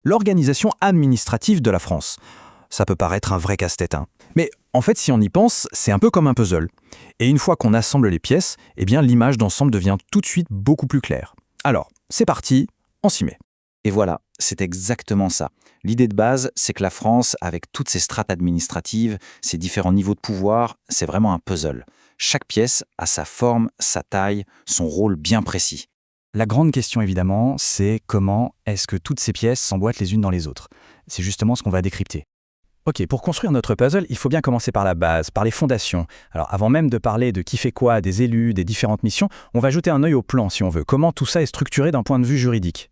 l'organisation administrative de la France. Ça peut paraître un vrai casse-tête, hein. Mais en fait, si on y pense, c'est un peu comme un puzzle. Et une fois qu'on assemble les pièces, eh bien l'image d'ensemble devient tout de suite beaucoup plus claire. Alors, c'est parti, on s'y met. Et voilà, c'est exactement ça. L'idée de base, c'est que la France, avec toutes ses strates administratives, ses différents niveaux de pouvoir, c'est vraiment un puzzle. Chaque pièce a sa forme, sa taille, son rôle bien précis. La grande question évidemment, c'est comment est-ce que toutes ces pièces s'emboîtent les unes dans les autres. C'est justement ce qu'on va décrypter. Ok, pour construire notre puzzle, il faut bien commencer par la base, par les fondations. Alors avant même de parler de qui fait quoi, des élus, des différentes missions, on va jeter un œil au plan si on veut. Comment tout ça est structuré d'un point de vue juridique?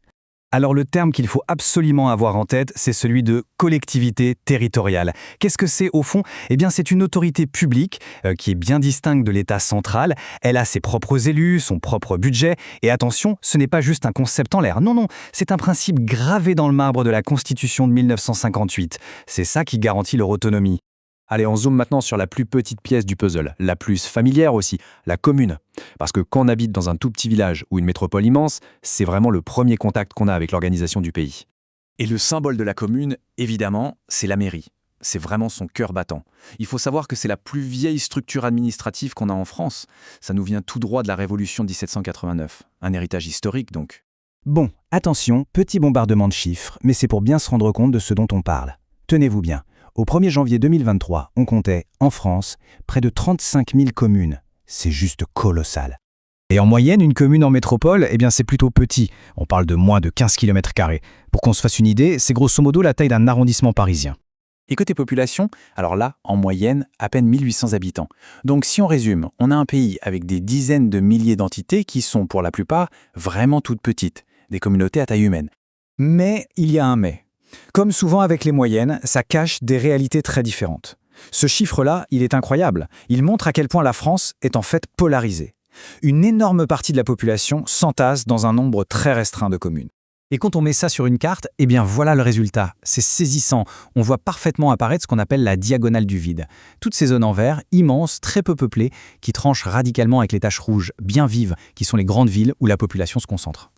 Alors le terme qu'il faut absolument avoir en tête, c'est celui de collectivité territoriale. Qu'est-ce que c'est au fond? Eh bien c'est une autorité publique qui est bien distincte de l'État central. Elle a ses propres élus, son propre budget. Et attention, ce n'est pas juste un concept en l'air. Non, non, c'est un principe gravé dans le marbre de la Constitution de 1958. C'est ça qui garantit leur autonomie. Allez, on zoome maintenant sur la plus petite pièce du puzzle, la plus familière aussi, la commune. Parce que quand on habite dans un tout petit village ou une métropole immense, c'est vraiment le premier contact qu'on a avec l'organisation du pays. Et le symbole de la commune, évidemment, c'est la mairie. C'est vraiment son cœur battant. Il faut savoir que c'est la plus vieille structure administrative qu'on a en France. Ça nous vient tout droit de la Révolution de 1789. Un héritage historique donc. Bon, attention, petit bombardement de chiffres, mais c'est pour bien se rendre compte de ce dont on parle. Tenez-vous bien. Au 1er janvier 2023, on comptait, en France, près de 35 000 communes. C'est juste colossal. Et en moyenne, une commune en métropole, eh bien c'est plutôt petit. On parle de moins de 15 km². Pour qu'on se fasse une idée, c'est grosso modo la taille d'un arrondissement parisien. Et côté population, alors là, en moyenne, à peine 1800 habitants. Donc si on résume, on a un pays avec des dizaines de milliers d'entités qui sont, pour la plupart, vraiment toutes petites, des communautés à taille humaine. Mais il y a un mais. Comme souvent avec les moyennes, ça cache des réalités très différentes. Ce chiffre-là, il est incroyable. Il montre à quel point la France est en fait polarisée. Une énorme partie de la population s'entasse dans un nombre très restreint de communes. Et quand on met ça sur une carte, eh bien voilà le résultat. C'est saisissant. On voit parfaitement apparaître ce qu'on appelle la diagonale du vide. Toutes ces zones en vert, immenses, très peu peuplées, qui tranchent radicalement avec les taches rouges, bien vives, qui sont les grandes villes où la population se concentre.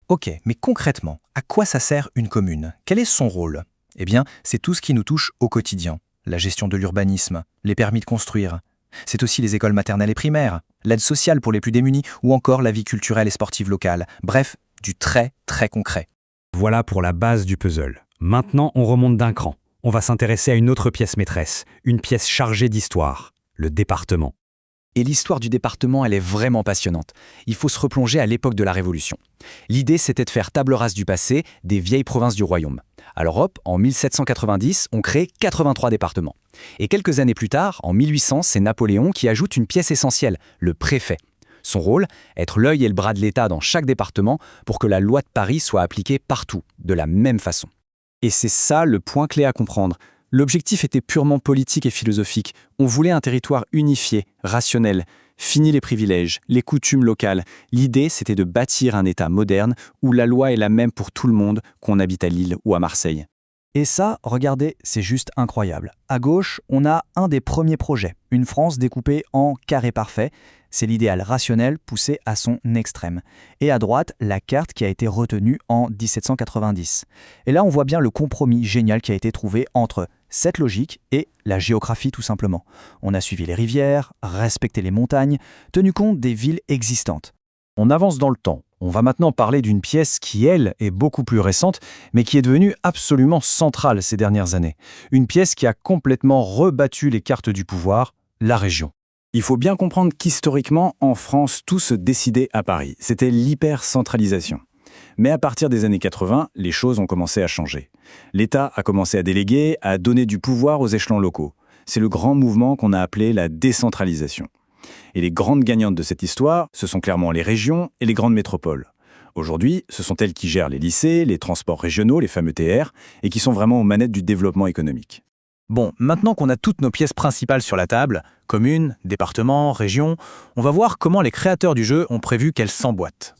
Ok, mais concrètement, à quoi ça sert une commune? Quel est son rôle? Eh bien, c'est tout ce qui nous touche au quotidien. La gestion de l'urbanisme, les permis de construire. C'est aussi les écoles maternelles et primaires, l'aide sociale pour les plus démunis ou encore la vie culturelle et sportive locale. Bref, du très, très concret. Voilà pour la base du puzzle. Maintenant, on remonte d'un cran. On va s'intéresser à une autre pièce maîtresse, une pièce chargée d'histoire, le département. Et l'histoire du département, elle est vraiment passionnante. Il faut se replonger à l'époque de la Révolution. L'idée, c'était de faire table rase du passé des vieilles provinces du royaume. Alors hop, en 1790, on crée 83 départements. Et quelques années plus tard, en 1800, c'est Napoléon qui ajoute une pièce essentielle, le préfet. Son rôle, être l'œil et le bras de l'État dans chaque département pour que la loi de Paris soit appliquée partout, de la même façon. Et c'est ça le point clé à comprendre. L'objectif était purement politique et philosophique. On voulait un territoire unifié, rationnel, fini les privilèges, les coutumes locales. L'idée, c'était de bâtir un État moderne où la loi est la même pour tout le monde, qu'on habite à Lille ou à Marseille. Et ça, regardez, c'est juste incroyable. À gauche, on a un des premiers projets, une France découpée en carré parfait. C'est l'idéal rationnel poussé à son extrême. Et à droite, la carte qui a été retenue en 1790. Et là, on voit bien le compromis génial qui a été trouvé entre cette logique et la géographie tout simplement. On a suivi les rivières, respecté les montagnes, tenu compte des villes existantes. On avance dans le temps. On va maintenant parler d'une pièce qui, elle, est beaucoup plus récente, mais qui est devenue absolument centrale ces dernières années. Une pièce qui a complètement rebattu les cartes du pouvoir, la région. Il faut bien comprendre qu'historiquement, en France, tout se décidait à Paris. C'était l'hypercentralisation. Mais à partir des années 80, les choses ont commencé à changer. L'État a commencé à déléguer, à donner du pouvoir aux échelons locaux. C'est le grand mouvement qu'on a appelé la décentralisation. Et les grandes gagnantes de cette histoire, ce sont clairement les régions et les grandes métropoles. Aujourd'hui, ce sont elles qui gèrent les lycées, les transports régionaux, les fameux TR, et qui sont vraiment aux manettes du développement économique. Bon, maintenant qu'on a toutes nos pièces principales sur la table, communes, départements, régions, on va voir comment les créateurs du jeu ont prévu qu'elles s'emboîtent.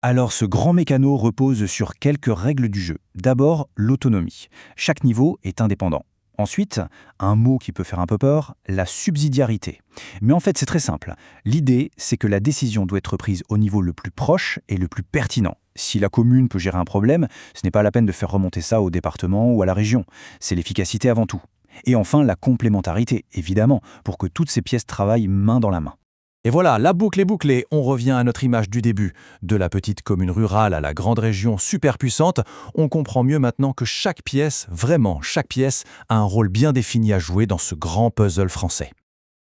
Alors ce grand mécano repose sur quelques règles du jeu. D'abord, l'autonomie. Chaque niveau est indépendant. Ensuite, un mot qui peut faire un peu peur, la subsidiarité. Mais en fait, c'est très simple. L'idée, c'est que la décision doit être prise au niveau le plus proche et le plus pertinent. Si la commune peut gérer un problème, ce n'est pas la peine de faire remonter ça au département ou à la région. C'est l'efficacité avant tout. Et enfin, la complémentarité, évidemment, pour que toutes ces pièces travaillent main dans la main. Et voilà, la boucle est bouclée. On revient à notre image du début. De la petite commune rurale à la grande région super puissante, on comprend mieux maintenant que chaque pièce, vraiment chaque pièce, a un rôle bien défini à jouer dans ce grand puzzle français.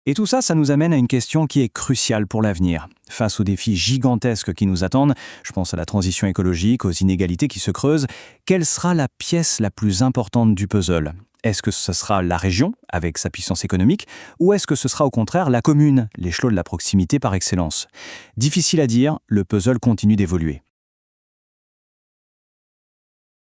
Et tout ça, ça nous amène à une question qui est cruciale pour l'avenir. Face aux défis gigantesques qui nous attendent, je pense à la transition écologique, aux inégalités qui se creusent, quelle sera la pièce la plus importante du puzzle ? Est-ce que ce sera la région, avec sa puissance économique, ou est-ce que ce sera au contraire la commune, l'échelon de la proximité par excellence ? Difficile à dire, le puzzle continue d'évoluer.